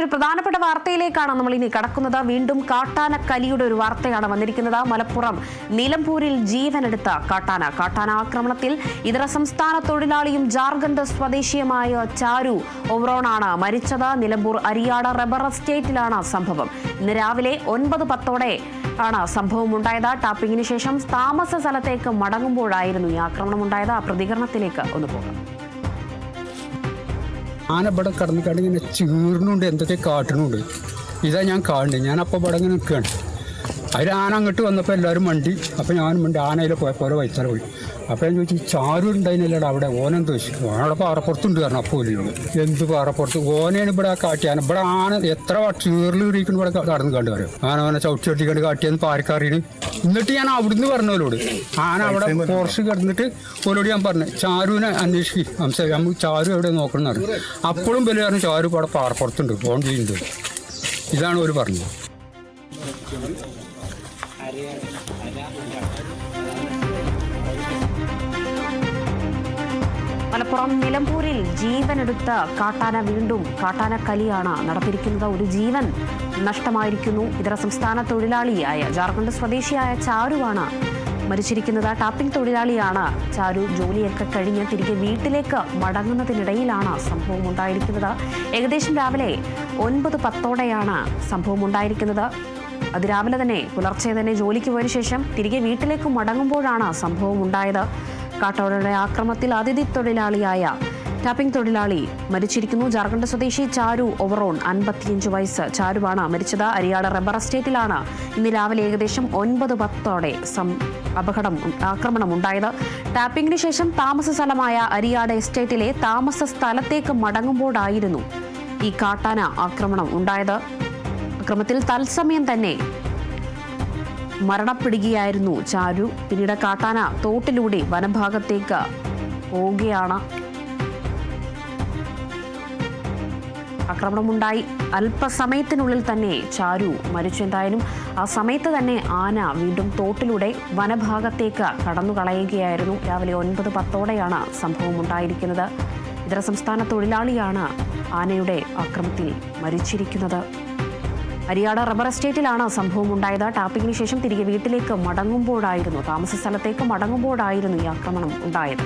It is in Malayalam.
ഒരു പ്രധാനപ്പെട്ട വാർത്തയിലേക്കാണ് നമ്മൾ ഇനി കടക്കുന്നത്. വീണ്ടും കാട്ടാനക്കലിയുടെ ഒരു വാർത്തയാണ് വന്നിരിക്കുന്നത്. മലപ്പുറം നിലമ്പൂരിൽ ജീവനെടുത്ത കാട്ടാന ആക്രമണത്തിൽ ഇതര സംസ്ഥാന തൊഴിലാളിയും ജാർഖണ്ഡ് സ്വദേശിയുമായ ചാരു ഒവ്രോണാണ് മരിച്ചത്. നിലമ്പൂർ അരിയാട് റബ്ബർ എസ്റ്റേറ്റിലാണ് സംഭവം. ഇന്ന് രാവിലെ 9:10 ആണ് സംഭവം ഉണ്ടായത്. ടാപ്പിംഗിന് ശേഷം താമസ സ്ഥലത്തേക്ക് മടങ്ങുമ്പോഴായിരുന്നു ഈ ആക്രമണം ഉണ്ടായത്. ആ പ്രതികരണത്തിലേക്ക് ഒന്ന് പോകാം. ആന ഇവിടെ കടന്ന് ഇങ്ങനെ ചീർന്നുണ്ട്, എന്തൊക്കെ കാട്ടണുണ്ട്. ഇതാ ഞാൻ കാണുന്നത്. ഞാൻ അപ്പോൾ ഇവിടെ ഇങ്ങനെ നിൽക്കുകയാണ്. അതിൽ ആന അങ്ങോട്ട് വന്നപ്പോൾ എല്ലാവരും മണ്ടി. അപ്പോൾ ഞാനും മണ്ടി. ആനയിൽ പോയപ്പോൾ വൈത്തല പോയി. അപ്പോൾ ഞാൻ ചോദിച്ചു, ചാരു ഉണ്ടായിരുന്നില്ലടാ അവിടെ, ഓനെന്ത് വെച്ചു? ഓനവിടെ പാറപ്പുറത്തുണ്ട് കാരണം. അപ്പോൾ എന്ത് പാറപ്പുറത്ത്? ഓനെയാണ് ഇവിടെ കാട്ടിയാന. ഇവിടെ ആന എത്ര ചീറിൽ ഇരിക്കുന്നു ഇവിടെ കടന്ന് കണ്ടു പറയും. ഓനെ ചവിട്ടി കണ്ട് കാട്ടിയെന്ന് പാരക്കാറിന്. എന്നിട്ട് ഞാൻ അവിടുന്ന് പറഞ്ഞവരോട്, ആന അവിടെ ഫോറസ്റ്റ് കിടന്നിട്ട് ഓരോട് ഞാൻ പറഞ്ഞു, ചാരുവിനെ അന്വേഷിക്കും നമുക്ക് ചാരു എവിടെ നോക്കണമെന്നാണ്. അപ്പോഴും വലിയ പറഞ്ഞു, ചാരു ഇവിടെ പാറപ്പുറത്തുണ്ട്, ഫോൺ ചെയ്യുന്നുണ്ട്. ഇതാണ് അവർ പറഞ്ഞത്. മലപ്പുറം നിലമ്പൂരിൽ ജീവനെടുത്ത വീണ്ടും കാട്ടാനക്കലിയാണ് നടത്തിയിരിക്കുന്നത്. ഒരു ജീവൻ നഷ്ടമായിരിക്കുന്നു. ഇതര സംസ്ഥാന തൊഴിലാളിയായ ജാർഖണ്ഡ് സ്വദേശിയായ ചാരുവാണ് മരിച്ചിരിക്കുന്നത്. ടാപ്പിംഗ് തൊഴിലാളിയാണ് ചാരു. ജോലിയൊക്കെ കഴിഞ്ഞ് തിരികെ വീട്ടിലേക്ക് മടങ്ങുന്നതിനിടയിലാണ് സംഭവം ഉണ്ടായിരിക്കുന്നത്. ഏകദേശം രാവിലെ 9:10 സംഭവം ഉണ്ടായിരിക്കുന്നത്. അതിരാവിലെ തന്നെ പുലർച്ചെ തന്നെ ജോലിക്ക് പോയ ശേഷം തിരികെ വീട്ടിലേക്ക് മടങ്ങുമ്പോഴാണ് സംഭവം ഉണ്ടായത്. കാട്ടാനയുടെ ആക്രമണത്തിൽ അതിഥി തൊഴിലാളിയായ ടാപ്പിംഗ് തൊഴിലാളി മരിച്ചിരിക്കുന്നു. ജാർഖണ്ഡ് സ്വദേശി ചാരു ഒവ്രോൺ 55 വയസ്സ് ചാരുവാണ് മരിച്ചത്. അരിയാട് റബ്ബർ എസ്റ്റേറ്റിലാണ് ഇന്ന് രാവിലെ ഏകദേശം 9:10 ആക്രമണം ഉണ്ടായത്. ടാപ്പിംഗിന് ശേഷം താമസ സ്ഥലമായ അരിയാട് എസ്റ്റേറ്റിലെ താമസ സ്ഥലത്തേക്ക് മടങ്ങുമ്പോഴായിരുന്നു ഈ കാട്ടാന ആക്രമണം ഉണ്ടായത്. അക്രമത്തിൽ തത്സമയം തന്നെ മരണപ്പെടുകയായിരുന്നു ചാരു. പിന്നീട് കാട്ടാന തോട്ടിലൂടെ വനഭാഗത്തേക്ക് പോവുകയാണ്. ആക്രമണമുണ്ടായി അല്പസമയത്തിനുള്ളിൽ തന്നെ ചാരു മരിച്ചു. എന്തായാലും ആ സമയത്ത് തന്നെ ആന വീണ്ടും തോട്ടിലൂടെ വനഭാഗത്തേക്ക് കടന്നു കളയുകയായിരുന്നു. രാവിലെ 9:10 സംഭവം ഉണ്ടായിരിക്കുന്നത്. ഇതര സംസ്ഥാന തൊഴിലാളിയാണ് ആനയുടെ ആക്രമണത്തിൽ മരിച്ചിരിക്കുന്നത്. അരിയാട് റബ്ബർ എസ്റ്റേറ്റിലാണ് സംഭവം ഉണ്ടായത്. ടാപ്പിംഗിന് ശേഷം തിരികെ വീട്ടിലേക്ക് മടങ്ങുമ്പോഴായിരുന്നു, താമസ സ്ഥലത്തേക്ക് മടങ്ങുമ്പോഴായിരുന്നു ഈ ആക്രമണം ഉണ്ടായത്.